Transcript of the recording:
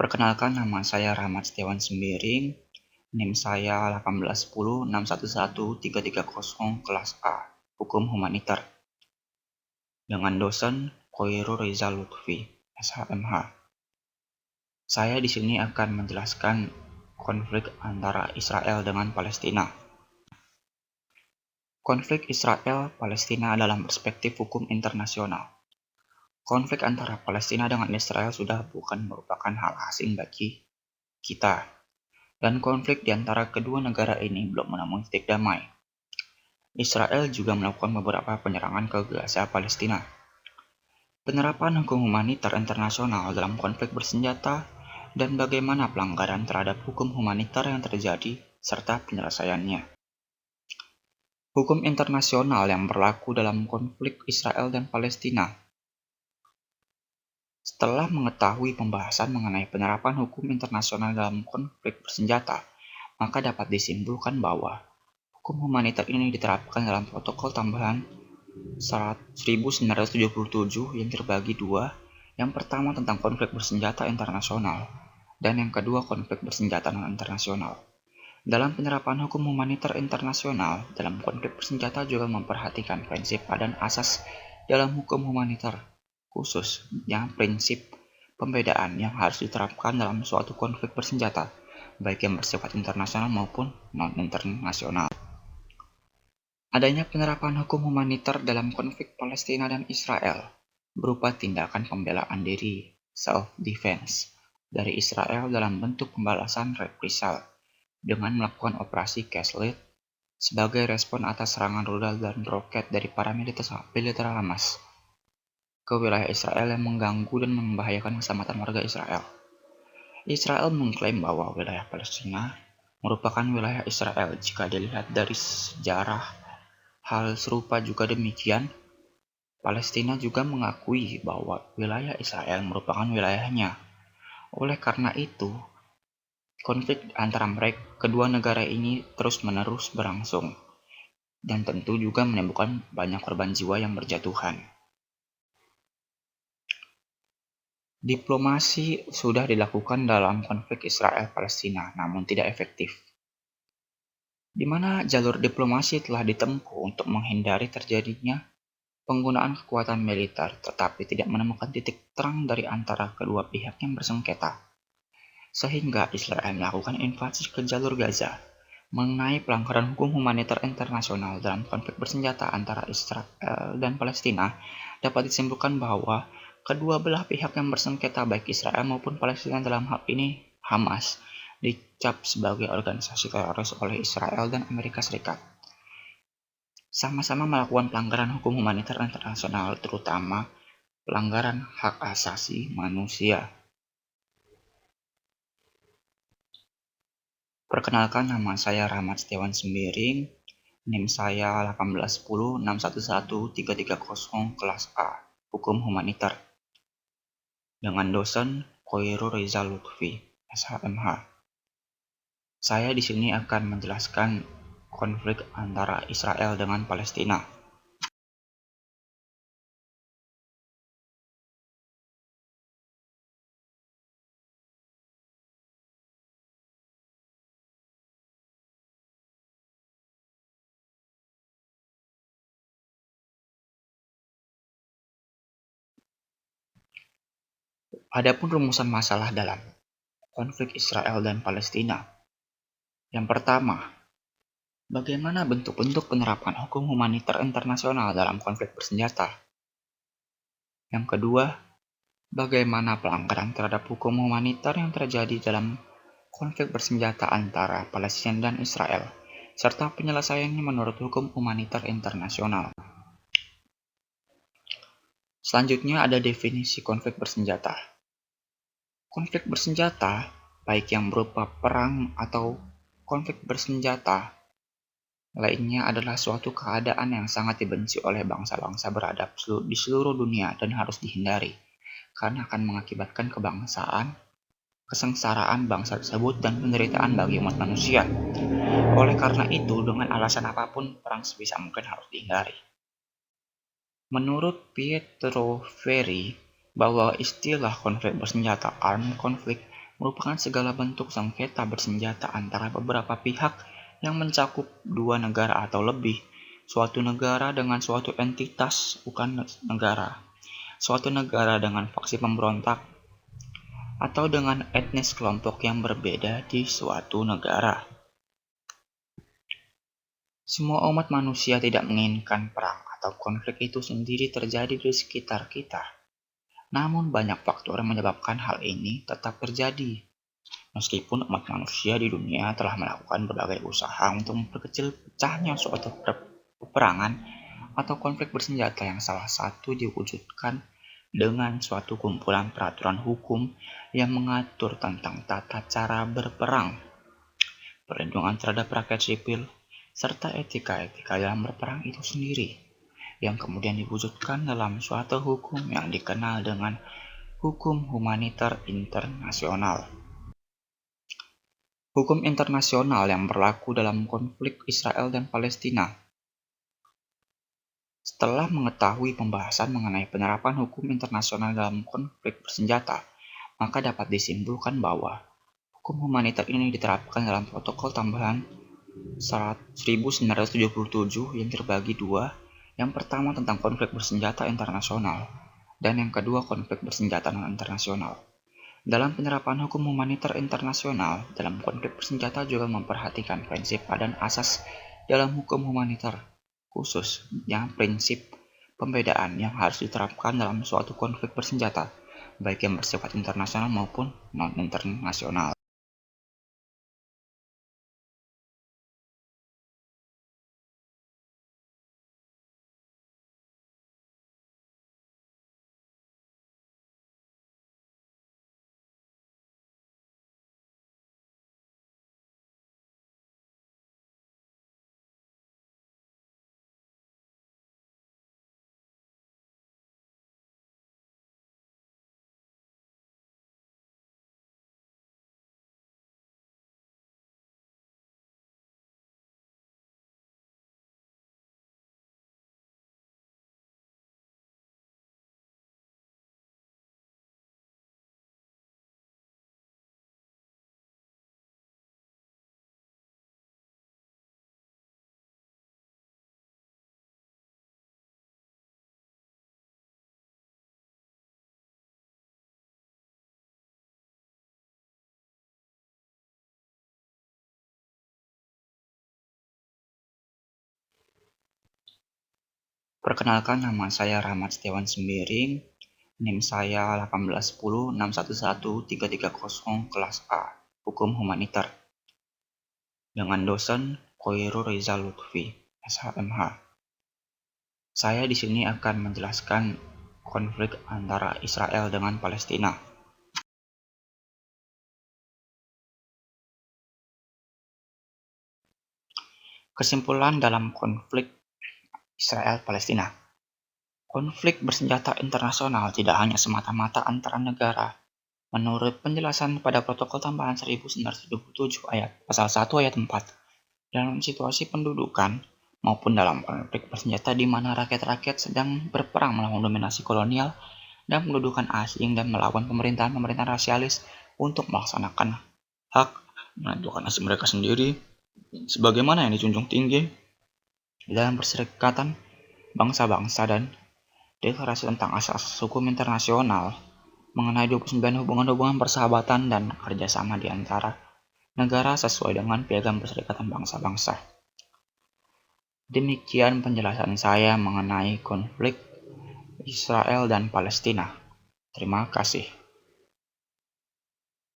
Perkenalkan, nama saya Rahmat Setiawan Sembiring, NIM saya 18106113330 kelas A, Hukum Humanitar, dengan dosen Khoirul Rizal Lutfi, SHMH. Saya di sini akan menjelaskan konflik antara Israel dengan Palestina. Konflik Israel-Palestina dalam perspektif hukum internasional. Konflik antara Palestina dengan Israel sudah bukan merupakan hal asing bagi kita. Dan konflik di antara kedua negara ini belum menemui titik damai. Israel juga melakukan beberapa penyerangan ke Gaza, Palestina. Penerapan hukum humanitar internasional dalam konflik bersenjata dan bagaimana pelanggaran terhadap hukum humanitar yang terjadi serta penyelesaiannya. Hukum internasional yang berlaku dalam konflik Israel dan Palestina. Setelah mengetahui pembahasan mengenai penerapan hukum internasional dalam konflik bersenjata, maka dapat disimpulkan bahwa hukum humanitar ini diterapkan dalam protokol tambahan 1977 yang terbagi dua, yang pertama tentang konflik bersenjata internasional, dan yang kedua konflik bersenjata non-internasional. Dalam penerapan hukum humanitar internasional dalam konflik bersenjata juga memperhatikan prinsip dan asas dalam hukum humanitar, khususnya prinsip pembedaan yang harus diterapkan dalam suatu konflik bersenjata, baik yang bersifat internasional maupun non-internasional. Adanya penerapan hukum humanitar dalam konflik Palestina dan Israel berupa tindakan pembelaan diri (self-defense) dari Israel dalam bentuk pembalasan reprisal dengan melakukan operasi Cashlet sebagai respon atas serangan rudal dan roket dari para militer Hamas ke wilayah Israel yang mengganggu dan membahayakan keselamatan warga Israel. Israel mengklaim bahwa wilayah Palestina merupakan wilayah Israel. Jika dilihat dari sejarah, hal serupa juga demikian. Palestina juga mengakui bahwa wilayah Israel merupakan wilayahnya. Oleh karena itu, konflik antara kedua negara ini terus-menerus berlangsung dan tentu juga menimbulkan banyak korban jiwa yang berjatuhan. Diplomasi sudah dilakukan dalam konflik Israel-Palestina, namun tidak efektif. Di mana jalur diplomasi telah ditempuh untuk menghindari terjadinya penggunaan kekuatan militer, tetapi tidak menemukan titik terang dari antara kedua pihak yang bersengketa. Sehingga Israel melakukan invasi ke jalur Gaza. Mengenai pelanggaran hukum humanitar internasional dalam konflik bersenjata antara Israel dan Palestina, dapat disimpulkan bahwa kedua belah pihak yang bersengketa, baik Israel maupun Palestina, dalam hal ini Hamas, dicap sebagai organisasi teroris oleh Israel dan Amerika Serikat. Sama-sama melakukan pelanggaran hukum humanitar internasional, terutama pelanggaran hak asasi manusia. Perkenalkan, nama saya Rahmat Setiawan Sembiring, NIM saya 18161113330 kelas A, Hukum Humanitar, dengan dosen Khoirul Rizal Lutfi, SHMH. Saya di sini akan menjelaskan konflik antara Israel dengan Palestina. Adapun rumusan masalah dalam konflik Israel dan Palestina. Yang pertama, bagaimana bentuk-bentuk penerapan hukum humanitar internasional dalam konflik bersenjata? Yang kedua, bagaimana pelanggaran terhadap hukum humanitar yang terjadi dalam konflik bersenjata antara Palestina dan Israel, serta penyelesaiannya menurut hukum humanitar internasional. Selanjutnya ada definisi konflik bersenjata. Konflik bersenjata, baik yang berupa perang atau konflik bersenjata lainnya, adalah suatu keadaan yang sangat dibenci oleh bangsa-bangsa beradab di seluruh dunia dan harus dihindari, karena akan mengakibatkan kesengsaraan bangsa tersebut dan penderitaan bagi umat manusia. Oleh karena itu, dengan alasan apapun, perang sebisa mungkin harus dihindari. Menurut Pietro Ferri, bahwa istilah konflik bersenjata (armed conflict) merupakan segala bentuk sengketa bersenjata antara beberapa pihak yang mencakup dua negara atau lebih, suatu negara dengan suatu entitas bukan negara, suatu negara dengan faksi pemberontak, atau dengan etnis kelompok yang berbeda di suatu negara. Semua umat manusia tidak menginginkan perang atau konflik itu sendiri terjadi di sekitar kita. Namun banyak faktor yang menyebabkan hal ini tetap terjadi. Meskipun umat manusia di dunia telah melakukan berbagai usaha untuk memperkecil pecahnya suatu peperangan atau konflik bersenjata yang salah satu diwujudkan dengan suatu kumpulan peraturan hukum yang mengatur tentang tata cara berperang, perlindungan terhadap rakyat sipil, serta etika-etika dalam berperang itu sendiri, yang kemudian diwujudkan dalam suatu hukum yang dikenal dengan hukum humaniter internasional. Hukum internasional yang berlaku dalam konflik Israel dan Palestina. Setelah mengetahui pembahasan mengenai penerapan hukum internasional dalam konflik bersenjata, maka dapat disimpulkan bahwa hukum humaniter ini diterapkan dalam protokol tambahan 1977 yang terbagi dua, yang pertama tentang konflik bersenjata internasional, dan yang kedua konflik bersenjata non-internasional. Dalam penerapan hukum humaniter internasional, dalam konflik bersenjata juga memperhatikan prinsip dan asas dalam hukum humaniter, khususnya prinsip pembedaan yang harus diterapkan dalam suatu konflik bersenjata, baik yang bersifat internasional maupun non-internasional. Perkenalkan, nama saya Rahmat Setiawan Sembiring, NIM saya 18106113330 kelas A, Hukum Humaniter, dengan dosen Khoirul Reza Lutfi, SHMH. Saya di sini akan menjelaskan konflik antara Israel dengan Palestina. Kesimpulan dalam konflik Israel-Palestina. Konflik bersenjata internasional tidak hanya semata-mata antara negara. Menurut penjelasan pada protokol tambahan 1977 pasal 1 ayat 4, dalam situasi pendudukan maupun dalam konflik bersenjata di mana rakyat-rakyat sedang berperang melawan dominasi kolonial dan pendudukan asing dan melawan pemerintahan-pemerintahan rasialis untuk melaksanakan hak menentukan nasib mereka sendiri, sebagaimana yang dijunjung tinggi dalam Perserikatan Bangsa-Bangsa dan Deklarasi tentang Asas-Asas Hukum Internasional mengenai 29 hubungan-hubungan persahabatan dan kerjasama di antara negara sesuai dengan Piagam Perserikatan Bangsa-Bangsa. Demikian penjelasan saya mengenai konflik Israel dan Palestina. Terima kasih.